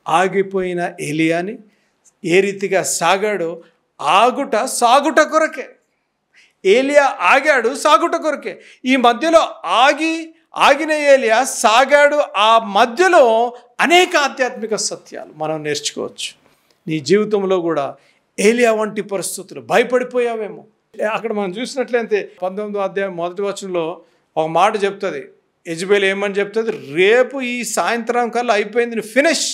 ఆగిపోయిన ఏలియాని ఏ రీతిగా సాగాడో ఆగుట సాగుట కొరకే. ఏలియా ఆగాడు సాగుట కొరకే. ఈ మధ్యలో ఆగిన ఏలియా సాగాడు. ఆ మధ్యలో అనేక ఆధ్యాత్మిక సత్యాలు మనం నేర్చుకోవచ్చు. నీ జీవితంలో కూడా ఏలియా వంటి పరిస్థితులు భయపడిపోయావేమో. అక్కడ మనం చూసినట్లయితే 19వ అధ్యాయం 1వ వచనంలో ఒక మాట చెప్తుంది. యెజబెల్ ఏమని చెప్తుంది? రేపు ఈ సాయంత్రం కల్లా అయిపోయింది, ఫినిష్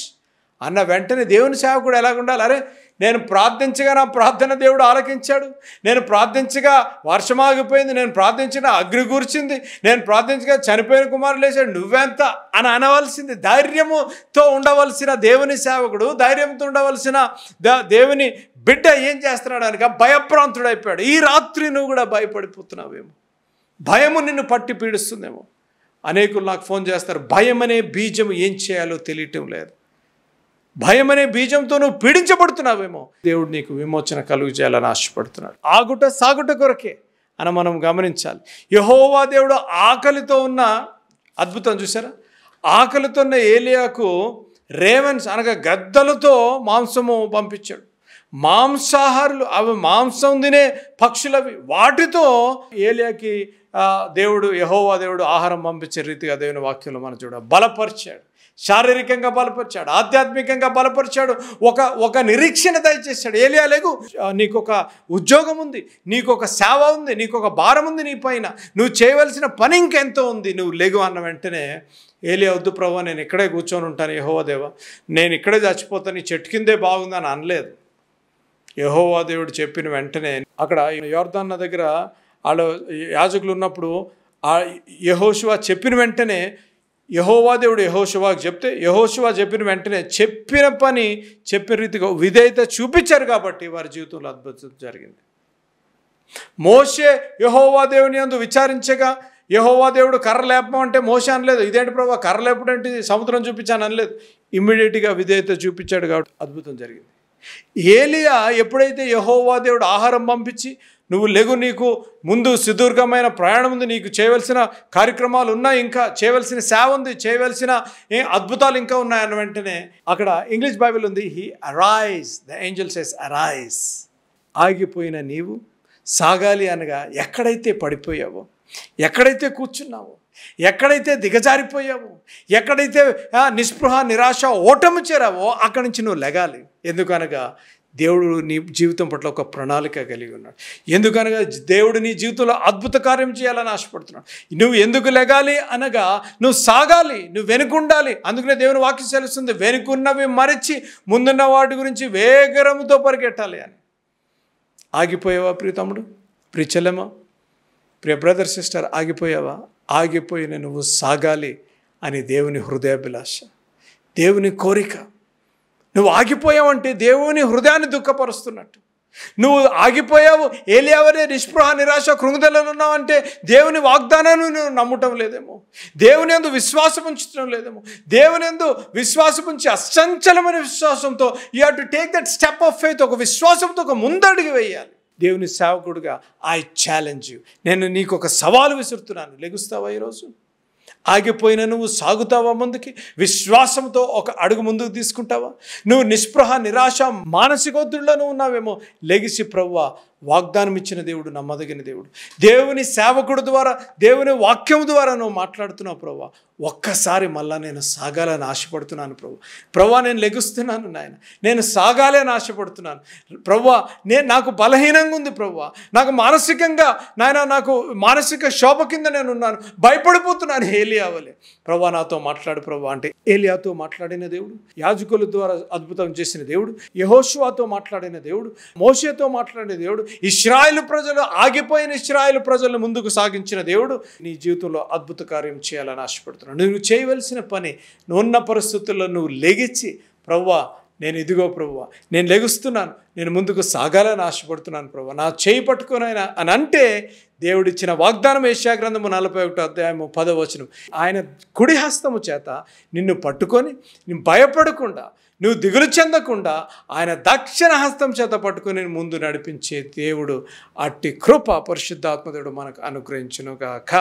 అన్న వెంటనే దేవుని సేవకుడు ఎలాగుండాలి? అరే, నేను ప్రార్థించగా నా ప్రార్థన దేవుడు ఆలకించాడు, నేను ప్రార్థించగా వర్షం ఆగిపోయింది, నేను ప్రార్థించిన అగ్ని కూర్చింది, నేను ప్రార్థించగా చనిపోయిన కుమారుడు లేచాడు, నువ్వెంత అని అనవలసింది. ధైర్యముతో ఉండవలసిన దేవుని సేవకుడు, ధైర్యంతో ఉండవలసిన దేవుని బిడ్డ ఏం చేస్తున్నాడు అనగా భయభ్రాంతుడైపోయాడు. ఈ రాత్రి నువ్వు కూడా భయపడిపోతున్నావేమో, భయము నిన్ను పట్టి పీడిస్తుందేమో. అనేకులు నాకు ఫోన్ చేస్తారు, భయం అనే బీజం ఏం చేయాలో తెలియటం లేదు, భయం అనే బీజంతో నువ్వు పీడించబడుతున్నావేమో. దేవుడు నీకు విమోచన కలుగు చేయాలని ఆశపడుతున్నాడు. ఆగుట సాగుట కొరకే అని మనం గమనించాలి. యెహోవా దేవుడు ఆకలితో ఉన్న అద్భుతం చూసారా? ఆకలితో ఉన్న ఏలియాకు రేవెన్స్ అనగా గద్దలతో మాంసము పంపించాడు. మాంసాహారులు, అవి మాంసం తినే పక్షులవి, వాటితో ఏలియాకి దేవుడు యెహోవా దేవుడు ఆహారం పంపించే రీతిగా దేవుని వాక్యంలో మనం చూడ బలపరిచాడు. శారీరకంగా బలపరిచాడు, ఆధ్యాత్మికంగా బలపరిచాడు, ఒక నిరీక్షణ దయచేశాడు. ఏలియా లేగు, నీకు ఒక ఉద్యోగం ఉంది, నీకు ఒక సేవ ఉంది, నీకు ఒక భారం ఉంది నీ పైన, నువ్వు చేయవలసిన పని ఇంకెంతో ఉంది, నువ్వు లేగు అన్న వెంటనే ఏలియా వద్దు ప్రభువా, నేను ఇక్కడే కూర్చొని ఉంటాను, యెహోవా దేవా నేను ఇక్కడే చచ్చిపోతాను, ఈ చెట్టు కిందే బాగుందని అనలేదు. యెహోవా దేవుడు చెప్పిన వెంటనే అక్కడ యోర్దాన్ దగ్గర వాళ్ళు యాజకులు ఉన్నప్పుడు యెహోషువ చెప్పిన వెంటనే యెహోవా దేవుడు యెహోషువాకు చెప్తే యెహోషువ చెప్పిన వెంటనే చెప్పిన పని చెప్పిన రీతిగా విధేయత చూపించారు కాబట్టి వారి జీవితంలో అద్భుతం జరిగింది. మోషే యెహోవా దేవుని యందు విచారించగా యెహోవా దేవుడు కర్ర లేపమంటే మోషే అనలేదు, ఇదేంటి ప్రభు కర్ర లేపడంటే సముద్రం చూపించాను అనలేదు. ఇమ్మీడియట్గా విధేయత చూపించాడు కాబట్టి అద్భుతం జరిగింది. ఏలియా ఎప్పుడైతే యెహోవా దేవుడు ఆహారం పంపించి నువ్వు లెగు, నీకు ముందు సుదీర్ఘమైన ప్రయాణం ఉంది, నీకు చేయవలసిన కార్యక్రమాలు ఉన్నాయి, ఇంకా చేయవలసిన సేవ ఉంది, చేయవలసిన అద్భుతాలు ఇంకా ఉన్నాయన్న వెంటనే అక్కడ ఇంగ్లీష్ బైబిల్ ఉంది, he arise, the Angel says arise. ఆగిపోయిన నీవు సాగాలి అనగా ఎక్కడైతే పడిపోయావో, ఎక్కడైతే కూర్చున్నావో, ఎక్కడైతే దిగజారిపోయావో, ఎక్కడైతే నిస్పృహ నిరాశ ఓటమి చేరావో అక్కడి నుంచి నువ్వు లెగాలి. ఎందుకనగా దేవుడు నీ జీవితం పట్ల ఒక ప్రణాళిక కలిగి ఉన్నాడు. ఎందుకనగా దేవుడు నీ జీవితంలో అద్భుత కార్యం చేయాలని ఆశపడుతున్నాడు. నువ్వు ఎందుకు లెగాలి అనగా నువ్వు సాగాలి, నువ్వు వెనుకుండాలి. అందుకనే దేవుని వాక్యం సెలవుస్తుంది, వెనుకున్నవి మరచి ముందున్న వాటి గురించి వేగరముతో పరిగెట్టాలి అని. ఆగిపోయావా ప్రియ తమ్ముడు, ప్రియ చెల్లెమ్మ, ప్రియ బ్రదర్ సిస్టర్, ఆగిపోయావా? ఆగిపోయిన నువ్వు సాగాలి అని దేవుని హృదయాభిలాష, దేవుని కోరిక. నువ్వు ఆగిపోయావంటే దేవుని హృదయాన్ని దుఃఖపరుస్తున్నట్టు. నువ్వు ఆగిపోయావు, ఏలియావరే నిస్పృహ నిరాశ కృంగుదలలో ఉన్నావంటే దేవుని వాగ్దానాన్ని నువ్వు నమ్మటం లేదేమో, దేవుని యందు విశ్వాసం ఉంచడం లేదేమో. దేవుని యందు విశ్వాసం ఉంచి అసంచలమైన విశ్వాసంతో you have to take that step of faith. ఒక విశ్వాసంతో ఒక ముందడుగు వేయాలి. దేవుని సేవకుడుగా ఐ ఛాలెంజ్ యూ, నేను నీకు ఒక సవాలు విసురుతున్నాను. లెగుస్తావా ఈరోజు? ఆగిపోయిన నువ్వు సాగుతావా ముందుకి? విశ్వాసంతో ఒక అడుగు ముందుకు తీసుకుంటావా? నువ్వు నిస్పృహ నిరాశ మానసిక ఒత్తిడిలో నువ్వు ఉన్నావేమో, లెగిసి ప్రభువా, వాగ్దానం ఇచ్చిన దేవుడు నమ్మదగిన దేవుడు, దేవుని సేవకుడు ద్వారా దేవుని వాక్యం ద్వారా నువ్వు మాట్లాడుతున్నావు ప్రభువా, ఒక్కసారి మళ్ళా నేను సాగాలని ఆశపడుతున్నాను ప్రభువా, నేను లెగుస్తున్నాను నాయన, నేను సాగాలి అని ఆశపడుతున్నాను ప్రభువా, నాకు బలహీనంగా ఉంది ప్రభువా, నాకు మానసికంగా నాయన, నాకు మానసిక శోభ కింద నేను ఉన్నాను, భయపడిపోతున్నాను. ఏలియా వలె ప్రభువా నాతో మాట్లాడు ప్రభువా అంటే ఏలియాతో మాట్లాడిన దేవుడు, యాజకుల ద్వారా అద్భుతం చేసిన దేవుడు, యెహోషువతో మాట్లాడిన దేవుడు, మోషేతో మాట్లాడిన దేవుడు, ఇశ్రాయేలు ప్రజలు ఆగిపోయిన ఇశ్రాయేలు ప్రజలను ముందుకు సాగించిన దేవుడు నీ జీవితంలో అద్భుత కార్యం చేయాలని ఆశపడుతున్నాడు. నువ్వు చేయవలసిన పని, నువ్వున్న పరిస్థితుల్లో నువ్వు లెగిచి ప్రభువా, నేను ఇదిగో ప్రభువా, నేను లెగుస్తున్నాను, నేను ముందుకు సాగాలని ఆశపడుతున్నాను ప్రభువా, నా చేయి పట్టుకునైనా అని అంటే దేవుడిచ్చిన వాగ్దానం యెషయా గ్రంథము 41వ అధ్యాయము 10వ వచనం, ఆయన కుడి హస్తము చేత నిన్ను పట్టుకొని నువ్వు భయపడకుండా, నువ్వు దిగులు చెందకుండా ఆయన దక్షిణ హస్తం చేత పట్టుకొని ముందు నడిపించే దేవుడు. అట్టి కృప పరిశుద్ధాత్మ దేవుడు మనకు అనుగ్రహించును గాక.